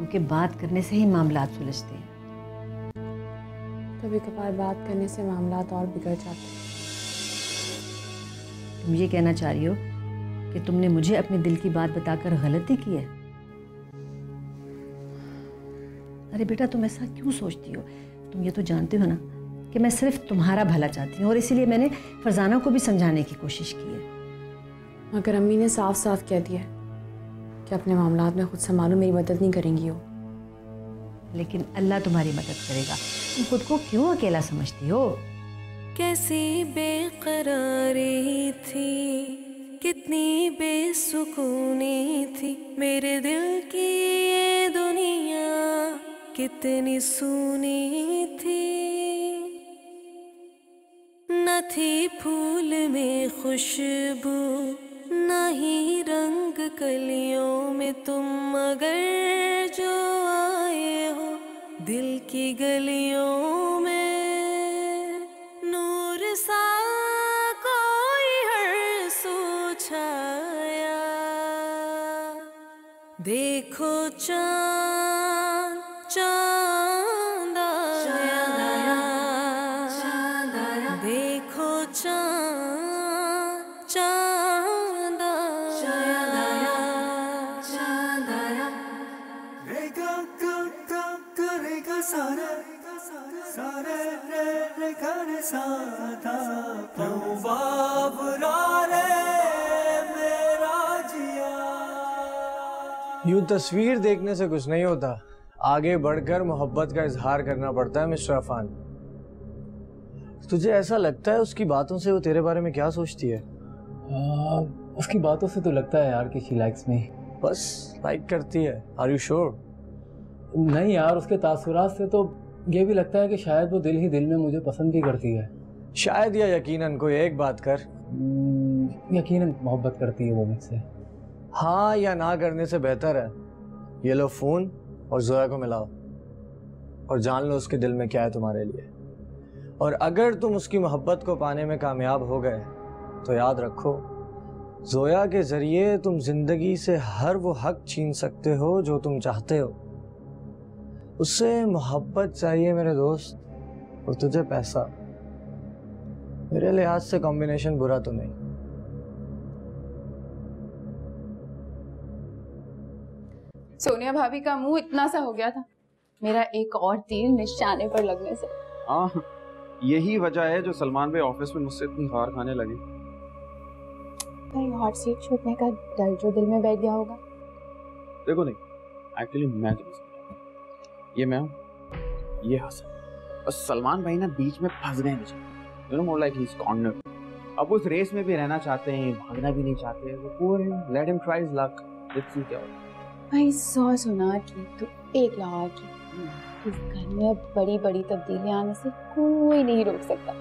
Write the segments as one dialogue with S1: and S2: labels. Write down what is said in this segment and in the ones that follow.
S1: क्योंकि बात करने से ही मामलात सुलझते हैं।
S2: कभी कभार बात करने से मामलात और बिगड़ जाते हैं।
S1: तुम ये कहना चाह रही हो कि तुमने मुझे अपने दिल की बात बताकर गलती की है? अरे बेटा, तुम ऐसा क्यों सोचती हो? तुम ये तो जानते हो ना कि मैं सिर्फ तुम्हारा भला चाहती हूँ, और इसीलिए मैंने फरजाना को भी समझाने की कोशिश की है।
S2: मगर अम्मी ने साफ साफ कह दिया कि अपने मामलात में खुद संभालो, मेरी मदद नहीं करेंगी वो।
S1: लेकिन अल्लाह तुम्हारी मदद करेगा। तुम खुद को क्यों अकेला समझती हो?
S3: कैसी बेकरारी थी, कितनी बेसुकूनी थी, मेरे दिल की ये दुनिया कितनी सूनी थी। न थी फूल में खुशबू, न ही रंग कलियों में, तुम मगर जो आए हो दिल की गलियों में। नूर सा कोई हर सू छाया, देखो चांद चांद आया, देखो चांद चांद आया, चांद आया। रे गा गा गा गा रे गा सारे सारे रे रे गा रे सा धा पा बाबरा रे मेरा जिया।
S4: यूं तस्वीर देखने से कुछ नहीं होता, आगे बढ़कर मोहब्बत का इजहार करना पड़ता है मिस्टर अफान। तुझे ऐसा लगता है उसकी बातों से वो तेरे बारे में क्या सोचती है?
S5: उसकी बातों से तो लगता है यार कि शी लाइक्स मी।
S4: बस लाइक करती है? Are you sure?
S5: नहीं यार, उसके तासुरात से तो ये भी लगता है कि शायद वो दिल ही दिल में मुझे पसंद भी करती है।
S4: शायद या यकीनन, कोई एक बात कर।
S5: यकीनन मोहब्बत करती है वो मुझसे।
S4: हाँ या ना करने से बेहतर है ये लो फोन और जोया को मिलाओ और जान लो उसके दिल में क्या है तुम्हारे लिए। और अगर तुम उसकी मोहब्बत को पाने में कामयाब हो गए तो याद रखो, जोया के जरिए तुम जिंदगी से हर वो हक छीन सकते हो जो तुम चाहते हो। उससे मोहब्बत चाहिए मेरे दोस्त, और तुझे पैसा। मेरे लिहाज से कॉम्बिनेशन बुरा तो नहीं।
S2: सोनिया भाभी का मुंह इतना सा हो गया था, मेरा एक और तीर निशाने पर लगने से।
S6: हाँ, यही वजह है जो सलमान भाई ऑफिस में मुझसे इतनी हार खाने लगे।
S2: कहीं हॉट सीट छूटने का डर जो दिल में बैठ गया होगा।
S6: देखो नहीं, एक्चुअली मैं ये मैं हूँ, ये हसन, और सलमान भाई ना बीच में फंस गए मुझे। You know, more like he is corner. अब उस रेस में भी रहना चाहते हैं, भागना भी नहीं चाहते। वो पूर him, let him try his luck, let's see क्या होता है।
S2: भाई 100 सुनार की तो 1 लाहौर की। इस घर में बड़ी बड़ी तब्दीलियां आने से कोई नहीं रोक सकता,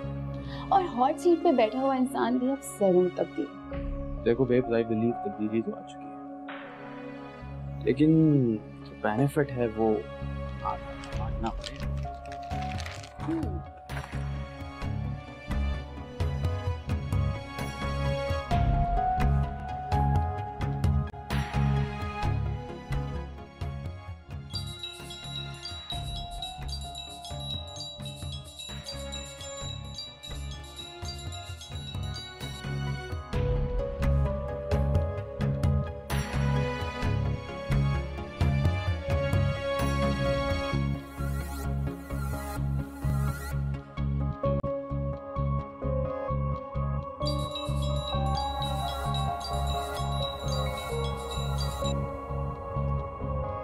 S2: और हॉट सीट पे बैठा हुआ इंसान भी अब जरूर तब्दील।
S6: देखो बेब, आई बिलीव तब्दीली तो आ चुकी है, लेकिन जो बेनिफिट है वो बांटना पड़ेगा।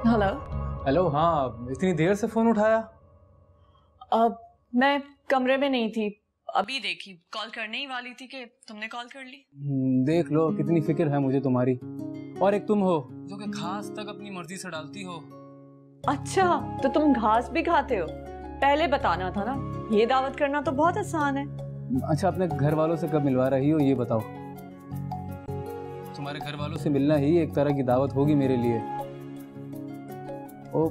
S7: हेलो।
S5: हेलो, हाँ इतनी देर से फोन उठाया?
S7: अब मैं कमरे में नहीं थी, अभी देखी, कॉल करने ही वाली थी कि तुमने कॉल कर ली।
S5: देख लो कितनी फिक्र है मुझे तुम्हारी। और एक तुम हो जो कि घास तक अपनी मर्जी से डालती हो।
S7: अच्छा, तो तुम घास भी खाते हो? पहले बताना था ना, ये दावत करना तो बहुत आसान है।
S5: अच्छा, अपने घर वालों से कब मिलवा रही हो ये बताओ। तुम्हारे घर वालों से मिलना ही एक तरह की दावत होगी मेरे लिए। ओ,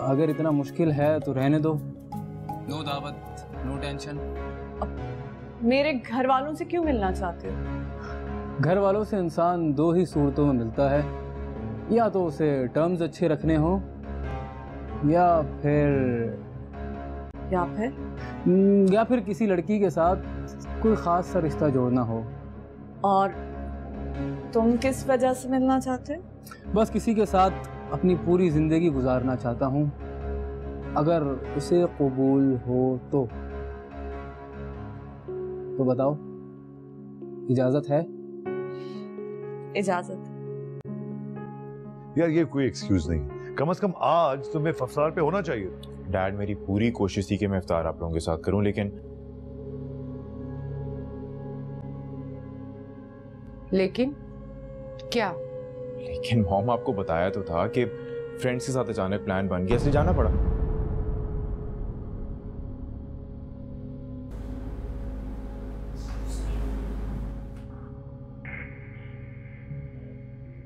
S5: अगर इतना मुश्किल है तो रहने दो। नो दावत, नो टेंशन।
S7: मेरे घर वालों से क्यों मिलना चाहते हो?
S5: घर वालों से इंसान 2 ही सूरतों में मिलता है, या तो उसे टर्म्स अच्छे रखने हो या फिर किसी लड़की के साथ कोई खास सा रिश्ता जोड़ना हो।
S7: और तुम किस वजह से मिलना चाहते हो?
S5: बस किसी के साथ अपनी पूरी जिंदगी गुजारना चाहता हूँ, अगर उसे कबूल हो तो बताओ, इजाजत है?
S7: इजाजत।
S8: यार ये कोई एक्सक्यूज नहीं, कम से कम आज तुम्हें इफ्तार पे होना चाहिए।
S9: डैड, मेरी पूरी कोशिश थी कि मैं इफ्तार आप लोगों के साथ करूं,
S10: लेकिन क्या?
S9: लेकिन मॉम, आपको बताया तो था कि फ्रेंड्स के साथ अचानक प्लान बन गया, इसलिए जाना पड़ा।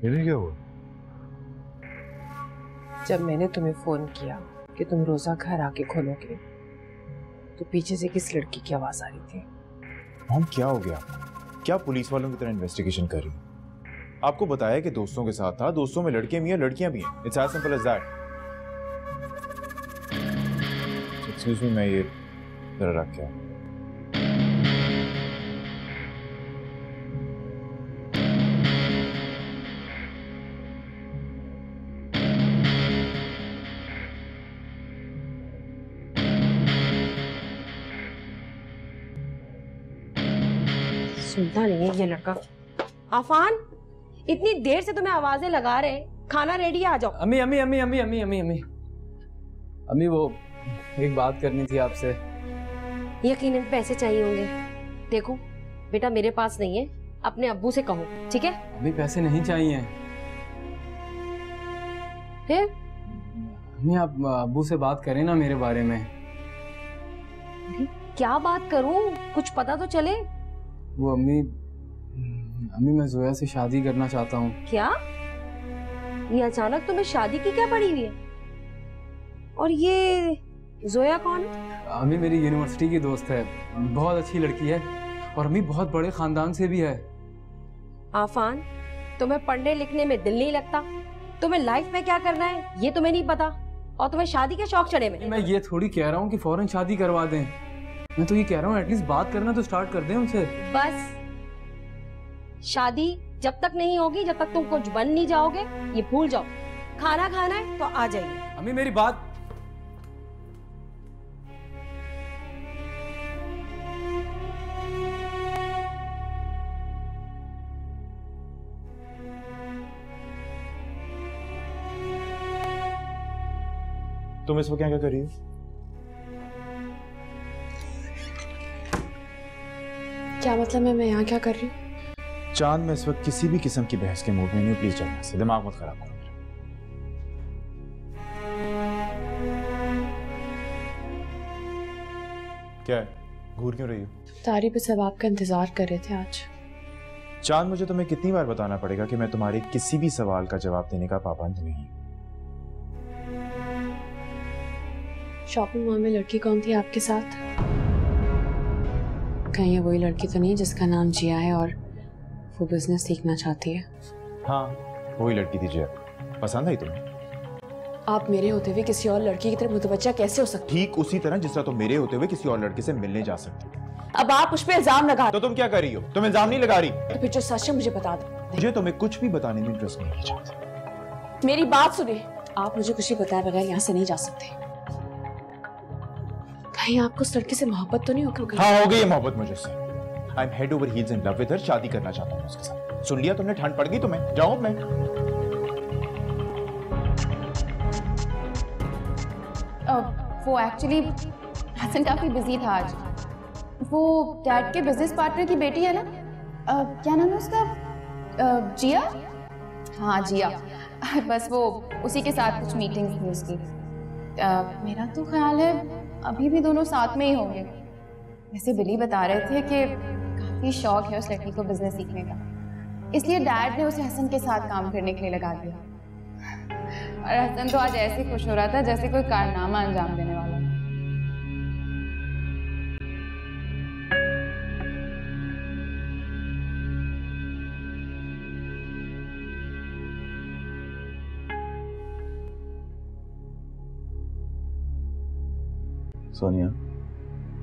S8: इन्हें क्या हुआ?
S10: जब मैंने तुम्हें फोन किया कि तुम रोजा घर आके खोलोगे, तो पीछे से किस लड़की की आवाज आ रही थी?
S9: मॉम, क्या हो गया? क्या पुलिस वालों की तरह इन्वेस्टिगेशन कर रही हैं? आपको बताया कि दोस्तों के साथ था, दोस्तों में लड़कियां भी हैं, लड़कियां भी हैं। It's as simple as that. Excuse me, मैं ये जरा रख के
S11: सुनता नहीं है ये लड़का। आफान, इतनी देर से तुम्हें आवाजें लगा रहे, खाना रेडी है, आ जाओ।
S5: अम्मी अम्मी अम्मी अम्मी अम्मी अम्मी अम्मी अम्मी, वो एक बात करनी थी आपसे।
S11: यकीनन पैसे चाहिए होंगे। देखो बेटा, मेरे पास नहीं है, अपने अब्बू से कहो, ठीक है?
S5: अभी पैसे नहीं चाहिए।
S11: फिर
S5: अम्मी, आप अब्बू से बात करें ना मेरे बारे में।
S11: क्या बात करूं, कुछ पता तो चले।
S5: वो अम्मी, मैं जोया से शादी करना चाहता हूँ।
S11: क्या? ये अचानक तुम्हें शादी की क्या पड़ी हुई है? और ये जोया कौन है?
S5: अम्मी मेरी यूनिवर्सिटी की दोस्त है, बहुत अच्छी लड़की है, और अम्मी बहुत बड़े खानदान से भी है।
S11: आफान, तुम्हें पढ़ने लिखने में दिल नहीं लगता? तुम्हें लाइफ में क्या करना है ये तुम्हें नहीं पता, और तुम्हें शादी के शौक चढ़े में।
S5: मैं ये थोड़ी कह रहा हूँ कि फौरन शादी करवा दें, मैं तो ये कह रहा हूँ एटलीस्ट बात करना तो स्टार्ट कर दें उनसे।
S11: बस शादी जब तक नहीं होगी, जब तक तुम कुछ बन नहीं जाओगे, ये भूल जाओ। खाना खाना है तो आ जाइए।
S5: अम्मी मेरी बात।
S9: तुम इस वक्त क्या कर रही हो?
S2: क्या मतलब है, मैं यहाँ क्या कर रही हूँ?
S9: चांद, मैं इस वक्त किसी भी किस्म की बहस के मूड में नहीं हूं, प्लीज जाना से, दिमाग मत खराब करो। क्या है, घूर क्यों रही हो?
S2: तारी पे सब आपका इंतजार कर रहे थे आज।
S9: चांद, मुझे तुम्हें कितनी बार बताना पड़ेगा कि मैं तुम्हारे किसी भी सवाल का जवाब देने का पाबंद नहीं हूं।
S2: शॉपिंग मॉल में लड़की कौन थी आपके साथ? कहीं ये वही लड़की तो नहीं जिसका नाम जिया है और वो बिजनेस सीखना चाहती है?
S9: हाँ, वही लड़की थी जिया। पसंद आई तुम्हें?
S2: आप मेरे होते हुए किसी और लड़की की तरफ मुतवज्जा कैसे हो सकती?
S9: ठीक उसी तरह जिस तरह तुम मेरे होते हुए किसी और लड़के से मिलने जा सकती हो।
S2: अब आप उस पर इल्जाम लगा।
S9: तो तुम क्या कर रही हो? तुम इल्जाम नहीं लगा रही।
S2: तो फिर जो सच है मुझे बता दो।
S9: मुझे तुम्हें कुछ भी बताने में इंटरेस्ट नहीं है चाहती।
S2: मेरी बात सुनिए, आप मुझे कुछ भी बताए बगैर यहाँ से नहीं जा सकते। कहीं आपको उस लड़की से मोहब्बत तो नहीं हो गई?
S9: हाँ, हो गई है मोहब्बत मुझसे। I am head over heels in love with her, शादी करना चाहता हूँ उसके साथ। सुन लिया तुमने? ठंड पड़ गई तुम्हें? जाओ मैं।
S2: वो एक्चुअली हसन काफी बिजी था आज। वो डैड के बिजनेस पार्टनर की बेटी है ना, क्या नाम है उसका? जिया। हाँ जिया, बस वो उसी के साथ कुछ मीटिंग्स थी उसकी। मेरा तो ख्याल है अभी भी दोनों साथ में ही होंगे। वैसे बिली बता रहे थे कि काफी शौक है उस लड़की को बिजनेस सीखने का, इसलिए डैड ने उसे हसन के साथ काम करने के लिए लगा दिया। और हसन तो आज ऐसे खुश हो रहा था जैसे कोई कारनामा अंजाम देने वाला।
S9: सोनिया,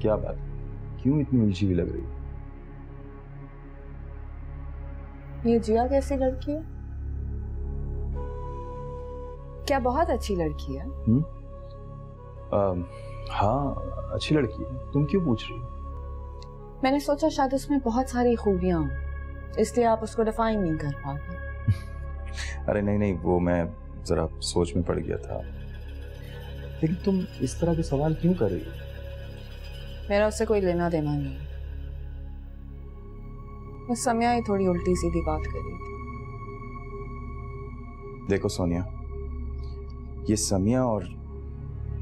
S9: क्या बात है? क्यों इतनी उलझी हुई लग रही है?
S10: ये जिया कैसी लड़की है? क्या बहुत अच्छी लड़की है?
S9: हाँ, अच्छी लड़की है। तुम क्यों पूछ रही हो?
S10: मैंने सोचा शायद उसमें बहुत सारी खूबियां हों, इसलिए आप उसको डिफाइन नहीं कर पाते।
S9: अरे नहीं नहीं, वो मैं जरा सोच में पड़ गया था। लेकिन तुम इस तरह के सवाल क्यों कर रही हो?
S10: मेरा उससे कोई लेना देना नहीं है। बस समया ही थोड़ी उल्टी सीधी बात कर रही थी।
S9: देखो सोनिया, ये समिया और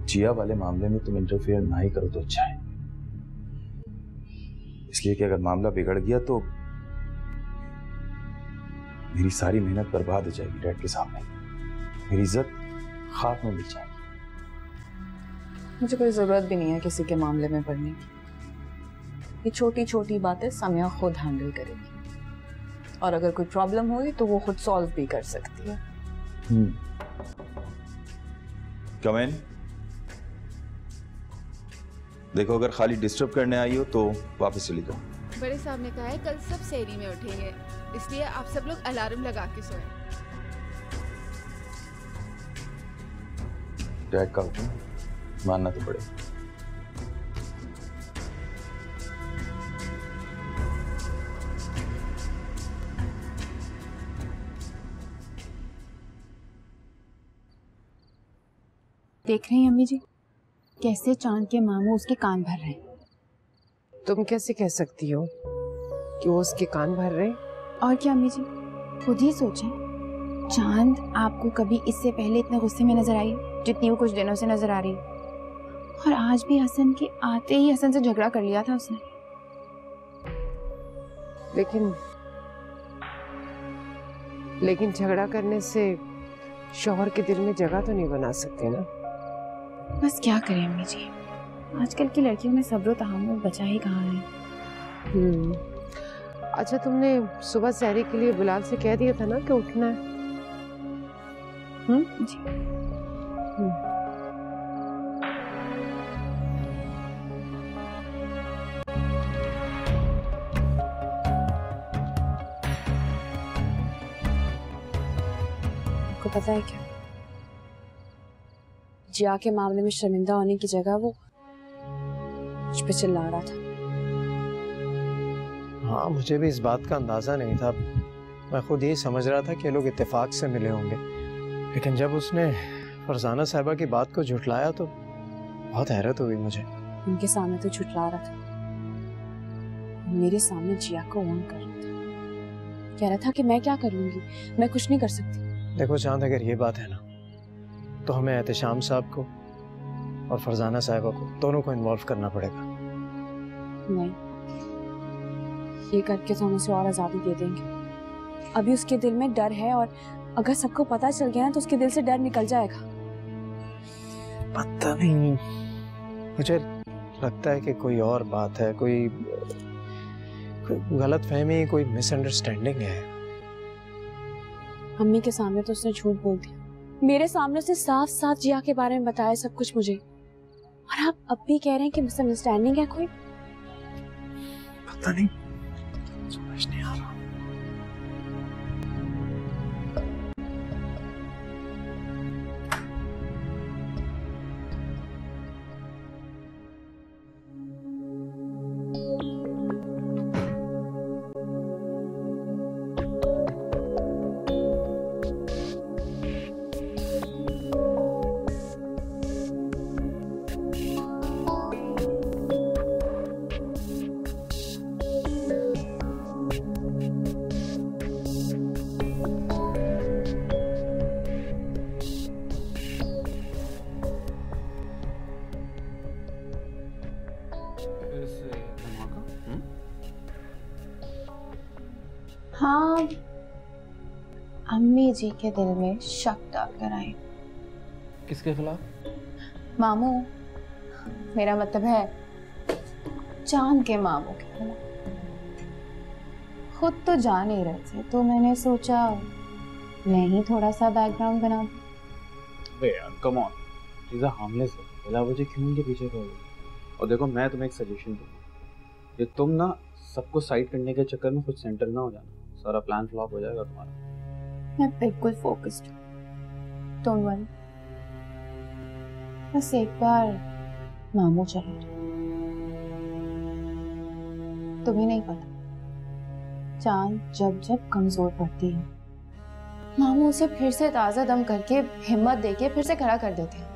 S9: जिया वाले मामले में तुम इंटरफेयर ना ही करो तो अच्छा है। इसलिए कि अगर मामला बिगड़ गया तो मेरी सारी मेहनत बर्बाद हो जाएगी डैड के सामने। मेरी इज्जत खाक में मिल जाएगी।
S10: मुझे कोई जरूरत भी नहीं है किसी के मामले में पड़ने की। ये छोटी छोटी बातें समिया खुद हैंडल करेगी, और अगर कोई प्रॉब्लम हुई तो वो खुद सॉल्व भी कर सकती है।
S9: कम इन। देखो, अगर खाली डिस्टर्ब करने आई हो तो वापस चली जाओ।
S12: बड़े साहब ने कहा है कल सब सेरी में उठेंगे, इसलिए आप सब लोग अलार्म लगा के सोएं।
S9: डैड का हुक्म मानना तो पड़ेगा।
S2: देख रही हैं अम्मी जी कैसे चांद के मामू उसके कान भर रहे हैं।
S10: तुम कैसे कह सकती हो कि वो उसके कान भर रहे?
S2: और क्या अम्मी जी, खुद ही सोचें, चांद आपको कभी इससे पहले इतने गुस्से में नजर आई जितनी वो कुछ दिनों से नजर आ रही, और आज भी हसन के आते ही हसन से झगड़ा कर लिया था उसने।
S10: लेकिन झगड़ा करने से शौहर के दिल में जगह तो नहीं बना सकते ना।
S2: बस क्या करें अम्मी जी, आजकल की लड़कियों में सब्र तहम्मुल बचा ही कहाँ है।
S10: अच्छा, तुमने सुबह सहरी के लिए बिलाल से कह दिया था ना कि उठना है?
S2: जी।
S11: आपको पता है क्या, जिया के मामले में शर्मिंदा होने की जगह वो मुझ पे चिल्ला रहा था।
S4: हाँ, मुझे भी इस बात का अंदाजा नहीं था। मैं खुद यही समझ रहा था कि लोग इत्तेफाक से मिले होंगे, लेकिन जब उसने फरजाना साहिबा की बात को झुठलाया तो बहुत हैरत हुई मुझे।
S11: उनके सामने तो झुठला रहा था, मेरे सामने जिया को ऑन कर रहा था। कह रहा था कि मैं क्या करूंगी, मैं कुछ नहीं कर सकती।
S4: देखो चांद, अगर ये बात है ना तो हमें एहतशाम साहब को और फरजाना साहिबा को दोनों को इन्वॉल्व करना पड़ेगा।
S11: नहीं, ये करके तो हम उसे और आज़ादी दे देंगे। अभी उसके दिल में डर है, और अगर सबको पता चल गया ना तो उसके दिल से डर निकल जाएगा।
S4: पता नहीं, मुझे लगता है कि कोई और बात है, कोई गलत फहमी, कोई मिसअंडरस्टैंडिंग है।
S11: अम्मी के सामने तो उसने झूठ बोल दिया, मेरे सामने उसने साफ साफ जिया के बारे में बताया सब कुछ मुझे, और आप अब भी कह रहे हैं कि मिसअंडरस्टैंडिंग है कोई।
S4: पता नहीं, समझ नहीं आ रहा।
S2: हाँ, अम्मी जी के दिल में शक डालकर आए।
S5: किसके खिलाफ?
S2: मामू, मेरा मतलब है चांद के मामू के खिलाफ। खुद तो जान ही रहे थे, तो मैंने सोचा मैं ही थोड़ा सा बैकग्राउंड बना दूं।
S6: अबे यार कम ऑन, चीज़ें हार्मलेस है, बिला वजह क्यों उनके पीछे पड़ गई? और देखो मैं तुम्हें एक सजेशन दूंगा कि तुम ना सबको साइड करने के चक्कर में कुछ सेंटर ना हो जाना, सारा प्लान फ्लॉप हो जाएगा तुम्हारा।
S2: मैं बिल्कुल फोकस्ड हूँ, डोंट वरी। बस एक बार मामू चले जाओ। तुम्हें नहीं पता चांद जब जब कमजोर पड़ती है मामू उसे फिर से ताजा दम करके हिम्मत देके फिर से खड़ा कर देते हैं।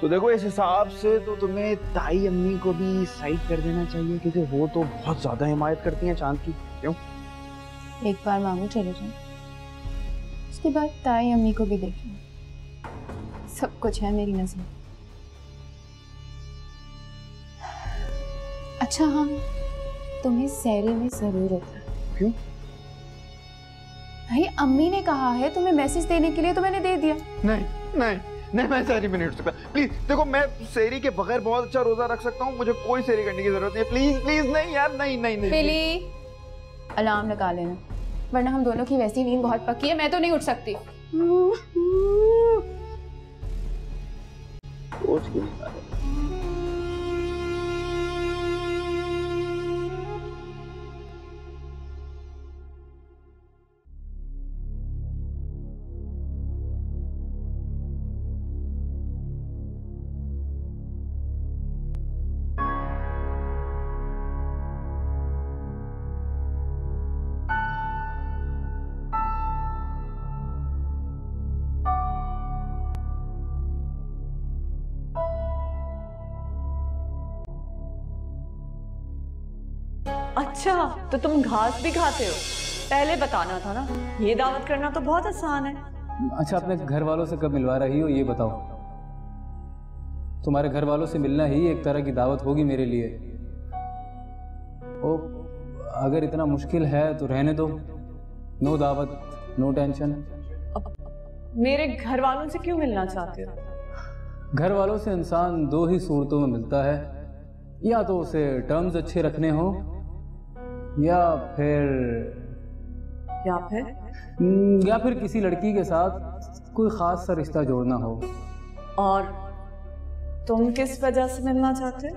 S6: तो देखो इस हिसाब से तो तुम्हें ताई अम्मी को भी साइड कर देना चाहिए, क्योंकि वो तो बहुत ज्यादा हिमायत करती हैं चांद की। क्यों?
S2: एक बार मामू चले जाए, उसके बाद ताई अम्मी को भी देखें। सब कुछ है मेरी नजर। अच्छा हाँ, तुम्हें सैरी में जरूरत है।
S6: क्यों?
S2: भाई अम्मी ने कहा है तुम्हें मैसेज देने के लिए, तो मैंने दे दिया।
S6: नहीं नहीं नहीं, मैं सैरी में नहीं उठ सकता। प्लीज देखो, मैं सैरी के बगैर बहुत अच्छा रोजा रख सकता हूँ, मुझे कोई सैरी करने की जरूरत नहीं है। प्लीज प्लीज नहीं यार, नहीं नहीं नहीं।
S2: पिली, अलार्म लगा लेना, वरना हम दोनों की वैसी नींद बहुत पक्की है, मैं तो नहीं उठ सकती।
S6: सोच के नहीं।
S7: अच्छा, तो तुम घास भी खाते हो? पहले बताना था ना, ये दावत करना तो बहुत आसान है।
S5: अच्छा, अपने घर वालों से कब मिलवा रही हो ये बताओ। तुम्हारे घर वालों से मिलना ही एक तरह की दावत होगी मेरे लिए। ओ, अगर इतना मुश्किल है तो रहने दो, नो दावत, नो टेंशन।
S7: मेरे घर वालों से क्यों मिलना चाहते हो?
S5: घर वालों से इंसान दो ही सूरतों में मिलता है, या तो उसे टर्म्स अच्छे रखने हो, या फिर किसी लड़की के साथ कोई खास सा रिश्ता जोड़ना हो।
S7: और तुम किस वजह से मिलना चाहते हो?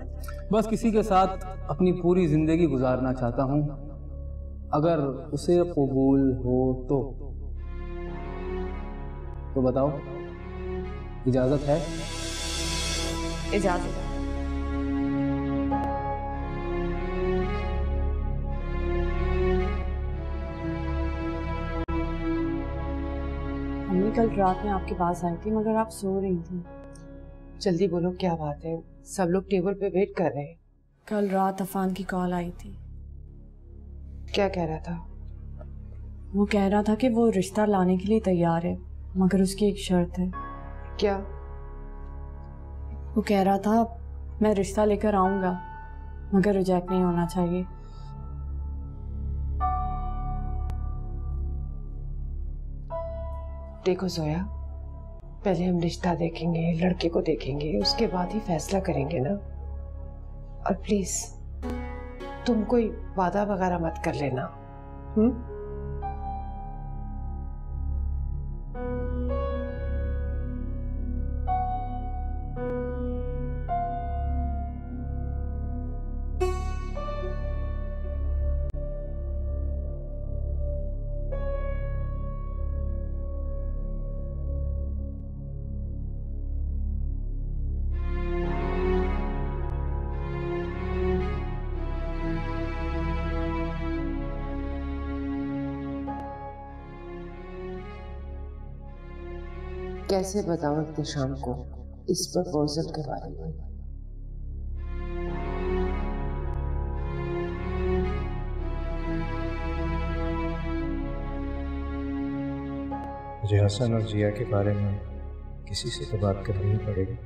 S5: बस किसी के साथ अपनी पूरी जिंदगी गुजारना चाहता हूँ, अगर उसे कबूल हो तो बताओ, इजाजत है?
S7: इजाजत है।
S11: मम्मी कल रात में आपके पास आई थी, मगर आप सो रही थी।
S13: जल्दी बोलो, क्या बात है? सब लोग टेबल पे वेट कर रहे हैं।
S11: कल रात अफान की कॉल आई थी।
S13: क्या कह रहा था?
S11: वो कह रहा था कि वो रिश्ता लाने के लिए तैयार है, मगर उसकी एक शर्त है।
S13: क्या?
S11: वो कह रहा था मैं रिश्ता लेकर आऊंगा, मगर रिजेक्ट नहीं होना चाहिए।
S13: देखो जोया, पहले हम रिश्ता देखेंगे, लड़के को देखेंगे, उसके बाद ही फैसला करेंगे ना। और प्लीज तुम कोई वादा वगैरह मत कर लेना। कैसे बताऊं इतने शाम को इस प्रपोजल के बारे में?
S4: मुझे हसन और जिया के बारे में किसी से तो बात करनी ही पड़ेगी।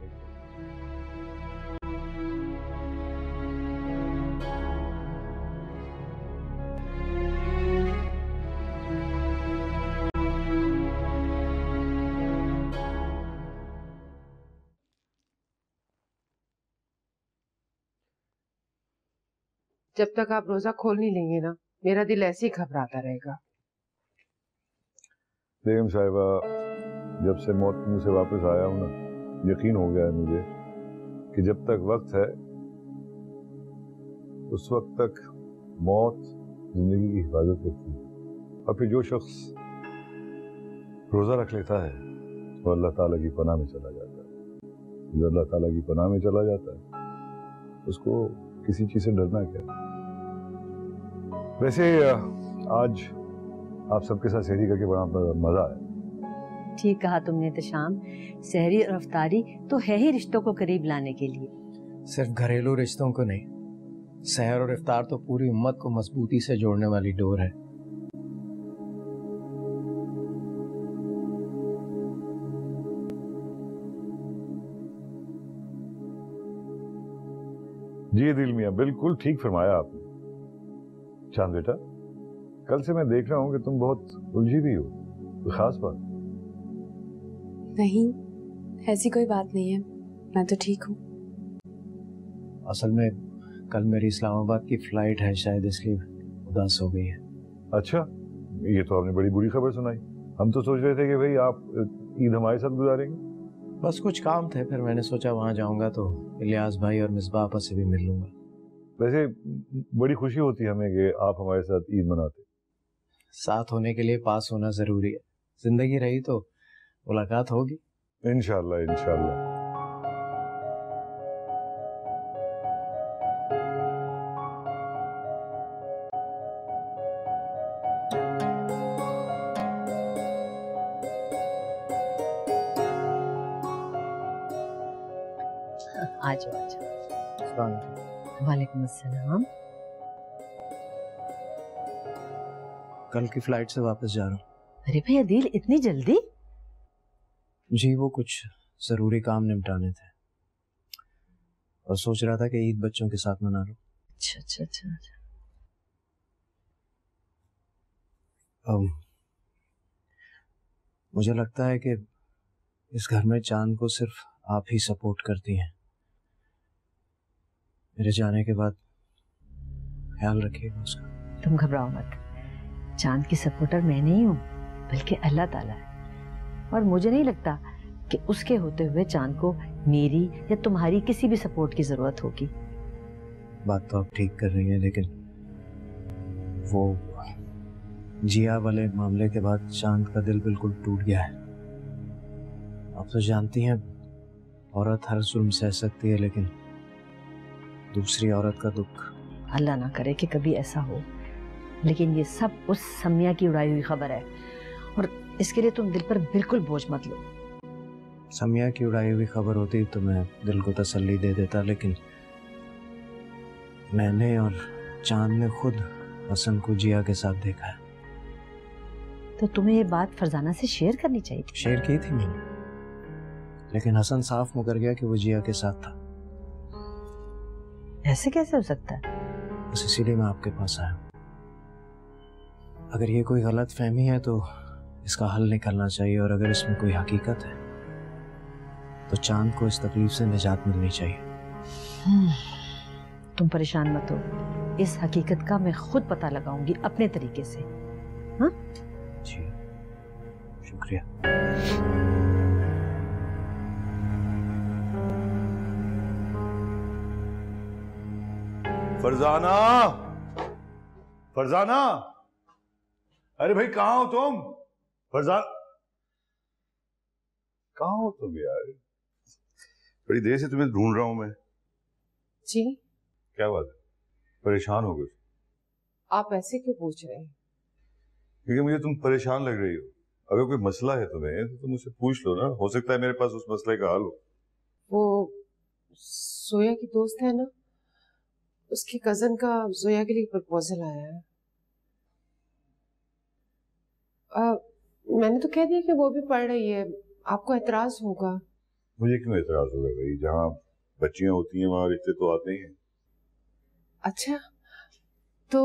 S13: जब तक आप रोजा खोल नहीं लेंगे ना, मेरा दिल ऐसे ही घबराता रहेगा।
S8: बेगम साहिबा, जब से मौत मुंह से वापस आया हूं ना, यकीन हो गया है मुझे कि जब तक वक्त है उस वक्त तक मौत जिंदगी की हिफाजत करती है, और फिर जो शख्स रोजा रख लेता है वो अल्लाह ताला की पनाह में चला जाता है। जो अल्लाह ताला की पनाह में चला जाता है उसको किसी चीज से डरना क्या। वैसे आज आप सबके साथ सहरी करके बड़ा मजा आया।
S1: ठीक कहा तुमने तशाम, सहरी और अफ्तारी तो है ही रिश्तों को करीब लाने के लिए।
S4: सिर्फ घरेलू रिश्तों को नहीं, सहर और इफ्तार तो पूरी उम्मत को मजबूती से जोड़ने वाली डोर है।
S8: जी दिल मियां, बिल्कुल ठीक फरमाया आपने। चांद बेटा, कल से मैं देख रहा हूं कि तुम बहुत उलझी भी हो, कोई खास बात?
S11: नहीं, ऐसी कोई बात नहीं है, मैं तो ठीक हूँ।
S4: असल में कल मेरी इस्लामाबाद की फ्लाइट है, शायद इसलिए उदास हो गई है।
S8: अच्छा, ये तो आपने बड़ी बुरी खबर सुनाई। हम तो सोच रहे थे कि भाई आप ईद हमारे साथ गुजारेंगे।
S4: बस कुछ काम थे, फिर मैंने सोचा वहां जाऊंगा तो इलियास भाई और मिसबा आपा से भी मिल लूंगा।
S8: वैसे बड़ी खुशी होती है हमें कि आप हमारे साथ ईद मनाते।
S4: साथ होने के लिए पास होना जरूरी है। जिंदगी रही तो मुलाकात होगी।
S8: इंशाल्लाह इंशाल्लाह।
S1: आजो आजो। वालेकुम अस्सलाम।
S4: कल की फ्लाइट से वापस जा रहा हूँ।
S1: अरे भैया दिल, इतनी जल्दी?
S4: जी, वो कुछ जरूरी काम निपटाने थे और सोच रहा था कि ईद बच्चों के साथ मना लूं।
S1: अच्छा अच्छा अच्छा।
S4: मुझे लगता है कि इस घर में चांद को सिर्फ आप ही सपोर्ट करती हैं। मेरे जाने के बाद ख्याल रखिएगा उसका।
S1: तुम घबराओ मत, चांद की सपोर्टर मैं नहीं हूँ बल्कि अल्लाह ताला है, और मुझे नहीं लगता कि उसके होते हुए चांद को मेरी या तुम्हारी किसी भी सपोर्ट की जरूरत होगी।
S4: बात तो आप ठीक कर रही हैं, लेकिन वो जिया वाले मामले के बाद चांद का दिल बिल्कुल टूट गया है। आप तो जानती हैं औरत हर जुल्म सह सकती है, लेकिन दूसरी औरत का दुख।
S1: अल्लाह ना करे कि कभी ऐसा हो, लेकिन ये सब उस समिया की उड़ाई हुई खबर है और इसके लिए तुम दिल पर बिल्कुल बोझ मत लो।
S4: समिया की उड़ाई हुई खबर होती तो मैं दिल को तसल्ली दे देता, लेकिन मैंने और चांद ने खुद हसन को जिया के साथ देखा है।
S1: तो तुम्हें ये बात फरजाना से शेयर करनी चाहिए थी।
S4: शेयर की थी मैंने, लेकिन हसन साफ मुकर गया कि वो जिया के साथ था।
S1: ऐसे कैसे हो सकता है?
S4: बस इसीलिए मैं आपके पास आया। अगर ये कोई गलत फहमी है तो इसका हल निकलना चाहिए, और अगर इसमें कोई हकीकत है तो चांद को इस तकलीफ से निजात मिलनी चाहिए।
S1: तुम परेशान मत हो, इस हकीकत का मैं खुद पता लगाऊंगी अपने तरीके से। हाँ
S4: जी, शुक्रिया।
S8: फरजाना, फरजाना, अरे भाई कहाँ हो तुम? फरजान, कहाँ हो तुम यार? बड़ी देर से तुम्हें ढूंढ रहा हूं मैं।
S13: जी
S8: क्या बात है, परेशान हो गए?
S13: आप ऐसे क्यों पूछ रहे हैं?
S8: क्योंकि मुझे तुम परेशान लग रही हो। अगर कोई मसला है तुम्हें तो तुम मुझसे पूछ लो ना, हो सकता है मेरे पास उस मसले का हल हो।
S13: वो जोया की दोस्त है ना, उसकी कजन का जोया के लिए प्रपोजल आया है। मैंने तो कह दिया कि वो भी पढ़ रही है, आपको एतराज होगा?
S8: मुझे क्यों एतराज होगा भाई, जहाँ बच्चियां होती हैं वहां रिश्ते तो आते ही हैं।
S13: अच्छा, तो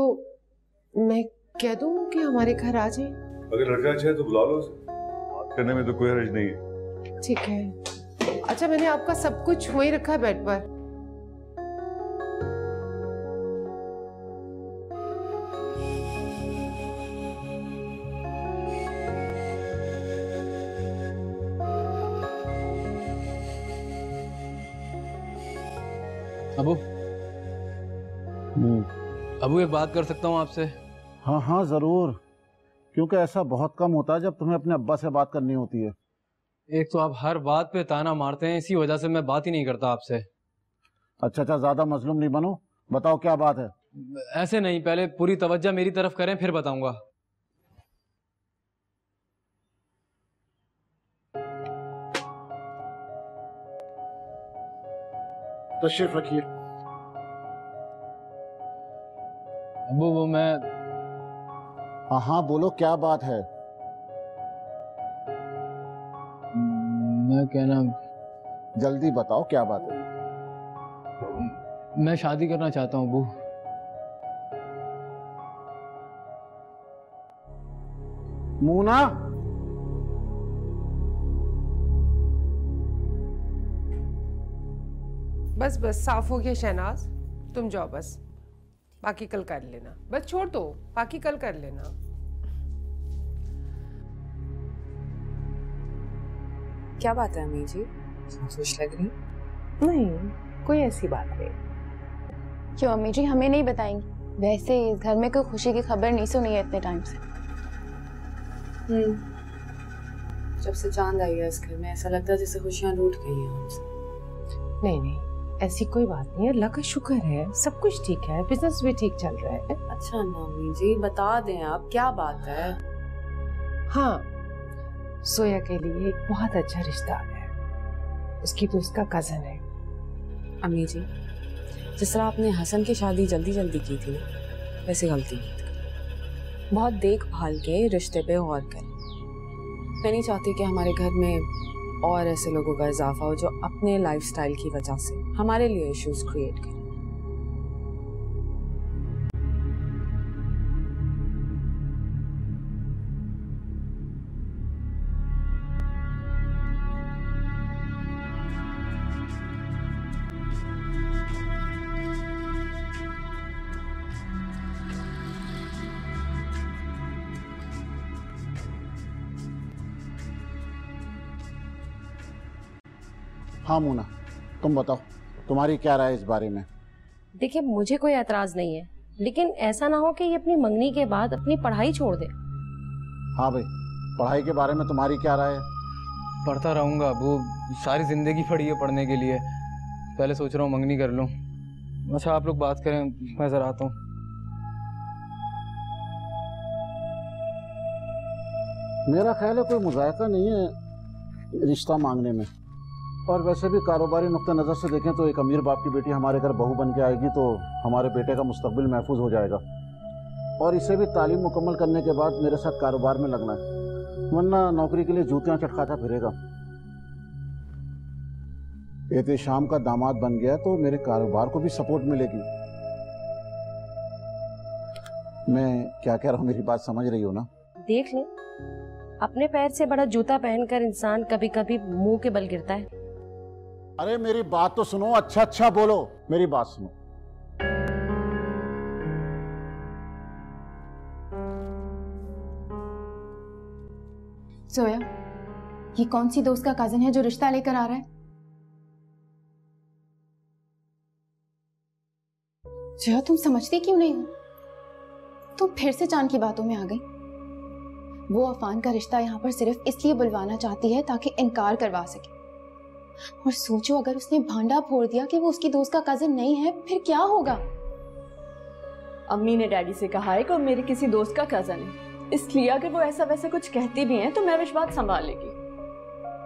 S13: मैं कह दूं कि हमारे घर आ जाए?
S8: अगर लड़का अच्छा है तो बुला लो उसे, बात करने में तो कोई हर्ज नहीं है।
S13: ठीक है। अच्छा, मैंने आपका सब कुछ वही रखा है बेड पर।
S5: अबू अबू एक बात कर सकता हूँ आपसे?
S14: हाँ हाँ ज़रूर, क्योंकि ऐसा बहुत कम होता है जब तुम्हें अपने अब्बा से बात करनी होती है।
S5: एक तो आप हर बात पे ताना मारते हैं, इसी वजह से मैं बात ही नहीं करता आपसे।
S14: अच्छा अच्छा, ज़्यादा मजलूम नहीं बनो, बताओ क्या बात है।
S5: ऐसे नहीं, पहले पूरी तवज्जो मेरी तरफ करें फिर बताऊंगा।
S14: तशरीफ रखिए।
S5: अबू वो मैं
S14: हाँ हाँ बोलो, क्या बात है।
S5: मैं कहना,
S14: जल्दी बताओ क्या बात है।
S5: मैं शादी करना चाहता हूँ अबू।
S14: मूना,
S13: बस बस साफ हो गया शहनाज, तुम जाओ बस, बाकी कल कर लेना। बस छोड़ दो, बाकी कल कर लेना।
S10: क्या बात है अम्मी जी, खुश लग रही?
S13: नहीं, कोई ऐसी बात नहीं।
S2: क्यों अम्मी जी, हमें नहीं बताएंगी? वैसे इस घर में कोई खुशी की खबर नहीं सुनी है इतने टाइम से।
S10: जब से चांद आई है इस घर में ऐसा लगता है जैसे खुशियां लूट गई हैं हमसे।
S13: नहीं नहीं, ऐसी कोई बात नहीं है, अल्लाह का शुक्र है, सब कुछ ठीक है, बिजनेस भी ठीक चल रहा है।
S10: अच्छा नामी जी बता दें आप क्या बात है।
S13: हाँ, सोया के लिए एक बहुत अच्छा रिश्ता आ गया है, उसकी दोस्त का कजन है।
S10: अम्मी जी, जिस तरह आपने हसन की शादी जल्दी जल्दी की थी ना, वैसे गलती मत करें। बहुत देखभाल के रिश्ते पे गौर करें। मैं नहीं चाहती कि हमारे घर में और ऐसे लोगों का इजाफा हो जो अपने लाइफस्टाइल की वजह से हमारे लिए इश्यूज क्रिएट करें।
S14: हाँ मूना, तुम बताओ, तुम्हारी क्या राय इस बारे में?
S15: देखिए, मुझे कोई एतराज नहीं है, लेकिन ऐसा ना हो कि ये अपनी मंगनी के बाद अपनी पढ़ाई छोड़ दे।
S14: हाँ भाई, पढ़ाई के बारे में तुम्हारी क्या राय है?
S5: पढ़ता रहूंगा, वो सारी जिंदगी पड़ी है पढ़ने के लिए। पहले सोच रहा हूँ मंगनी कर लूँ। अच्छा आप लोग बात करें, मैं जरा आता हूँ।
S14: मेरा ख्याल है कोई मुज़ायका नहीं है रिश्ता मांगने में। और वैसे भी कारोबारी नुक्ते नज़र से देखें तो एक अमीर बाप की बेटी हमारे घर बहू बन के आएगी तो हमारे बेटे का मुस्तकबिल महफूज हो जाएगा। और इसे भी तालीम मुकम्मल करने के बाद मेरे साथ कारोबार में लगना है, वरना नौकरी के लिए जूतियां चटकाता फिरेगा। एहतेशाम का दामाद बन गया तो मेरे कारोबार को भी सपोर्ट मिलेगी। मैं क्या कह रहा हूँ, मेरी बात समझ रही हो ना?
S15: देख ले, अपने पैर से बड़ा जूता पहनकर इंसान कभी कभी मुंह के बल गिरता है।
S14: अरे मेरी बात तो सुनो, अच्छा अच्छा बोलो, मेरी बात सुनो।
S2: सोया, ये कौन सी दोस्त का कजन है जो रिश्ता लेकर आ रहा है? सोया, तुम समझती क्यों नहीं हो? तुम फिर से चांद की बातों में आ गई। वो अफान का रिश्ता यहाँ पर सिर्फ इसलिए बुलवाना चाहती है ताकि इनकार करवा सके। और सोचो, अगर उसने भांडा फोड़ दिया कि वो उसकी दोस्त का कजिन नहीं है, फिर क्या होगा?
S11: अम्मी ने डैडी से कहा है कि वो मेरी किसी दोस्त का कजन है, इसलिए अगर वो ऐसा वैसा कुछ कहती भी हैं तो मैं विश्वास संभाल लेगी।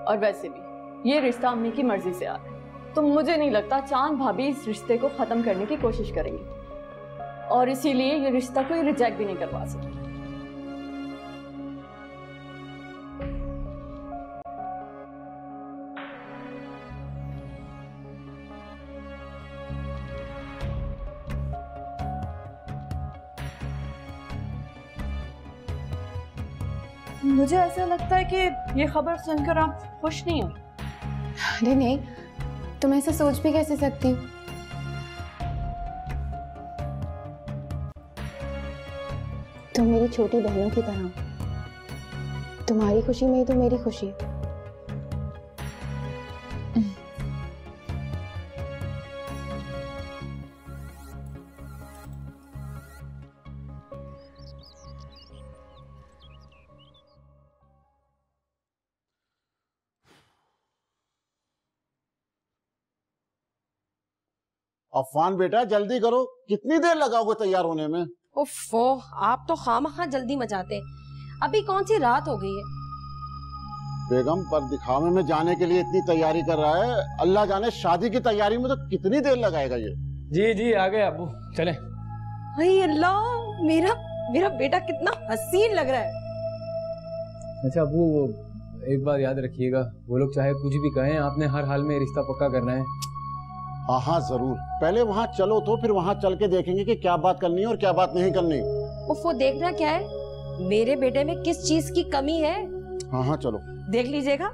S11: और वैसे भी ये रिश्ता अम्मी की मर्जी से आ रहा है, तो मुझे नहीं लगता चांद भाभी इस रिश्ते को खत्म करने की कोशिश करेंगी, और इसीलिए ये रिश्ता कोई रिजेक्ट भी नहीं करवा सकेगी। मुझे ऐसा लगता है कि ये खबर सुनकर आप खुश नहीं हो।
S2: अरे नहीं, तुम ऐसा सोच भी कैसे सकती हो? तुम मेरी छोटी बहनों की तरह हो। तुम्हारी खुशी में ही तो मेरी खुशी है।
S14: अफवान बेटा जल्दी करो, कितनी देर लगाओगे तैयार होने में?
S15: उफ़्फ़ो, आप तो खामखा जल्दी मचाते हैं। अभी कौन सी रात हो गई है?
S14: बेगम पर दिखावे में जाने के लिए इतनी तैयारी कर रहा है, अल्लाह जाने शादी की तैयारी में तो कितनी देर लगाएगा ये।
S5: जी जी आ गए अब्बू, चले।
S15: हाय अल्लाह, मेरा बेटा कितना हसीन लग रहा है।
S5: अच्छा अब्बू, एक बात याद रखिएगा, वो लोग चाहे कुछ भी कहें, आपने हर हाल में रिश्ता पक्का करना है।
S14: हाँ हाँ जरूर, पहले वहाँ चलो तो फिर वहाँ चल के देखेंगे कि क्या बात करनी है और क्या बात नहीं करनी।
S15: उफ़्फ़ो, देखना क्या है, मेरे बेटे में किस चीज की कमी है।
S14: हाँ हाँ चलो
S15: देख लीजिएगा,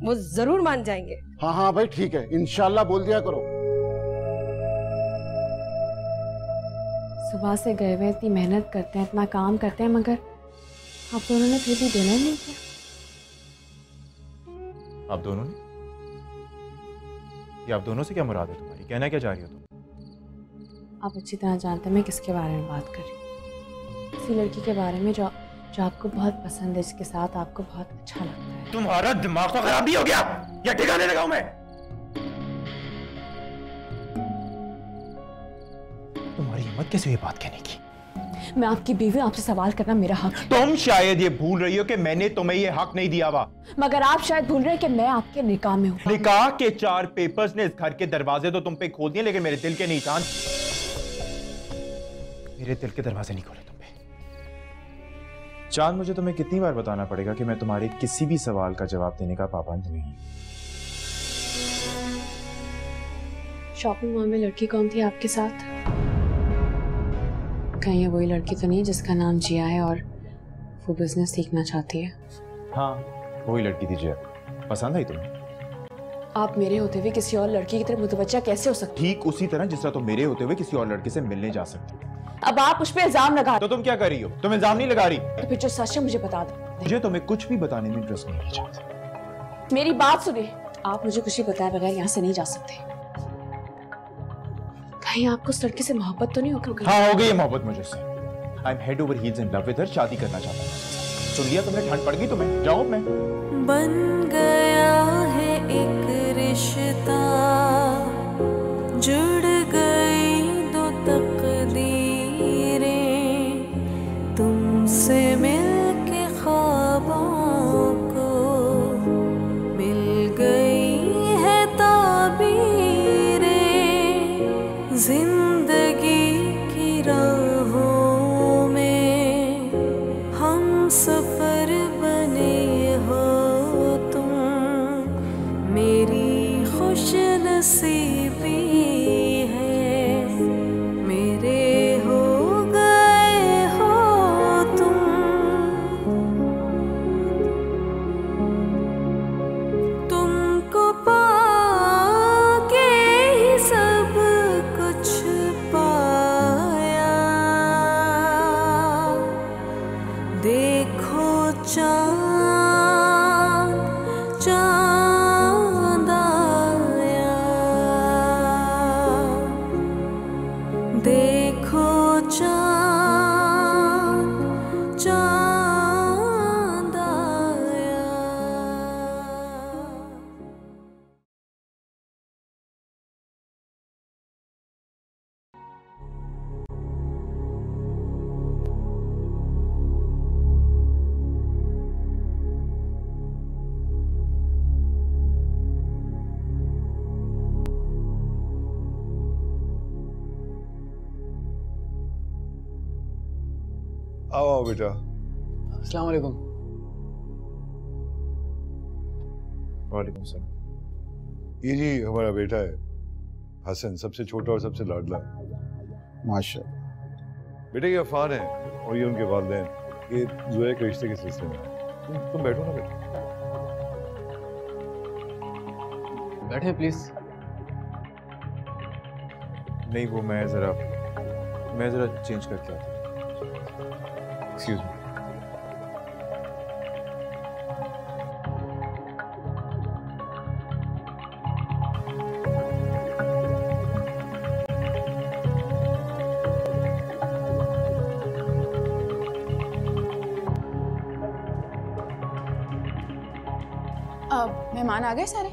S15: वो जरूर मान जाएंगे।
S14: हाँ हाँ भाई ठीक है, इंशाल्लाह बोल दिया करो।
S10: सुबह से गए हुए इतनी मेहनत करते हैं, इतना काम करते हैं, मगर आप दोनों ने फिर भी देना नहीं किया।
S9: आप दोनों ने? ये आप दोनों से क्या मुराद है तुम्हारी? कहना क्या चाह रही हो तुम?
S10: आप अच्छी तरह जानते हैं मैं किसके बारे में बात कर रही हूँ। किसी लड़की के बारे में जो आपको बहुत पसंद है, जिसके साथ आपको बहुत अच्छा लगता है।
S9: तुम्हारा दिमाग तो खराब नहीं हो गया? या ठिकाने लगाऊं मैं? तुम्हारी हिम्मत कैसे हुई बात कहने की?
S10: मैं आपकी बीवी, आपसे सवाल करना मेरा हक है।
S9: तुम शायद ये भूल रही हो कि मैंने तुम्हें ये हक नहीं दिया हुआ।
S10: मगर आप शायद भूल रहे हैं कि मैं आपके निकाह में हूँ।
S9: निकाह के 4 पेपर्स ने इस घर के दरवाजे तो तुम पे खोल दिए, लेकिन मेरे दिल के नहीं चांद। मेरे दिल के दरवाजे नहीं खोले तुम पे।
S16: चांद, मुझे तुम्हें कितनी बार बताना पड़ेगा कि मैं तुम्हारे किसी भी सवाल का जवाब देने का पाबंद नहीं।
S10: शॉपिंग मॉल में लड़की कौन थी आपके साथ? कहीं ये वही लड़की तो नहीं जिसका नाम जिया है और वो बिजनेस सीखना चाहती है?
S16: हाँ, वही लड़की थी जिया। पसंद आई तुम्हें?
S10: आप मेरे होते हुए किसी और लड़की की तरफ मुतवज्जा कैसे हो सकती?
S9: ठीक उसी तरह जिस तरह तुम मेरे होते हुए किसी और लड़के से मिलने जा सकते।
S10: अब आप उस पर इल्जाम लगा।
S9: तो तुम क्या कर रही हो? तुम इल्जाम नहीं लगा रही।
S10: तो फिर जो सच है मुझे बता दो।
S9: मुझे तुम्हें कुछ भी बताने में इंटरेस्ट नहीं है चाहता।
S10: मेरी बात सुनिए, आप मुझे कुछ भी बताए बगैर यहाँ से नहीं जा सकते। कहीं आपको उस लड़की से मोहब्बत तो नहीं होगी?
S9: हाँ, हो गई है मोहब्बत मुझसे। I am head over heels in love with her, शादी करना चाहता हूँ। सुन लिया तुमने? ठंड पड़ गई तुम्हें? जाओ मैं।
S3: बन गया है एक रिश्ता, जुड़ गई दो तकदीरें, तुमसे मिलके ख्वाबों को मिल गई है ताबीरें, जिंदगी की राहों में हम सफर बने हो तुम, मेरी खुश नसीबी है, मेरे हो गए हो तुम। तुमको पाके ही सब कुछ पाया, देखो चाँद चाँद आया, देखो चाँद चाँद आया।
S8: आओ आओ बेटा।
S5: अस्सलाम वालेकुम।
S16: वालेकुम सलाम।
S8: ये जी हमारा बेटा है हसन, सबसे छोटा और सबसे लाडला।
S14: माशाल्लाह।
S8: बेटा ये अफान है और ये उनके वालिदैन। ये ज़ोया के रिश्ते के सिलसिले में। तुम बैठो ना बेटा।
S5: बैठे प्लीज।
S16: नहीं, वो मैं जरा चेंज करके आता हूँ। Excuse me.
S2: मेहमान आ गए सारे?